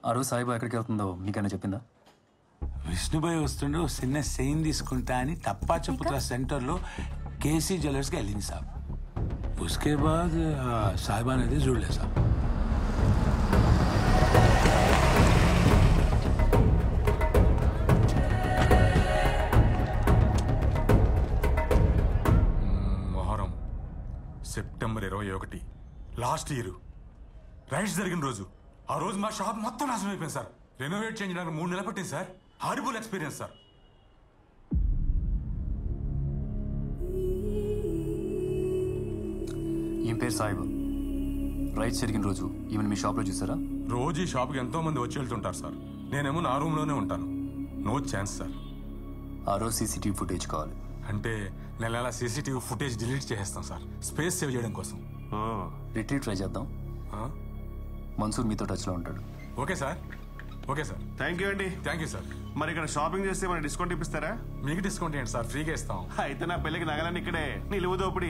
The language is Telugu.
ఆ రోజు సాయిబా ఎక్కడికి వెళ్తుందో మీకైనా చెప్పిందా? విష్ణుబాయ్ వస్తుండే ఓ చిన్న సెయిన్ తీసుకుంటా అని తప్పా చెప్పుతా సెంటర్లో కేసీ జ్యువెలర్స్కి వెళ్ళింది సాబ్. उसके बाद साहिबा ने जुड़ ले साहब. Muharram September 21 last year rides జరిగిన రోజు. ఆ రోజు మా షాప్ మొత్తం నాశనం అయిపోయింది సార్. రెనోవేట్ చేయడానికి 3 నెలలు పట్టింది సార్. Horrible experience sir. ఈమె పేరు సాయిబా. రైట్స్ జరిగిన రోజు ఈమెను మీ షాప్లో చూసారా? రోజు ఈ షాప్కి ఎంతో మంది వచ్చి వెళ్తుంటారు సార్. నేనేమో నా రూమ్లోనే ఉంటాను. No chance sir. ఆ రోజు సీసీటీవీ ఫుటేజ్ కావాలి. అంటే నెల సీసీటీవీ ఫుటేజ్ డిలీట్ చేసేస్తాం సార్, స్పేస్ సేవ్ చేయడం కోసం. రిట్రీట్ ట్రై చేద్దాం. మన్సూర్ మీతో టచ్లో ఉంటాడు. Okay sir. Okay sir. Thank you అండి. Thank you sir. మరి ఇక్కడ షాపింగ్ చేస్తే మన డిస్కౌంట్ ఇప్పిస్తారా? మీకు డిస్కౌంట్ ఏంటి సార్, ఫ్రీగా ఇస్తాం. అయితే నా పెళ్ళికి నగలని ఇక్కడే నిలువు దోపిడి.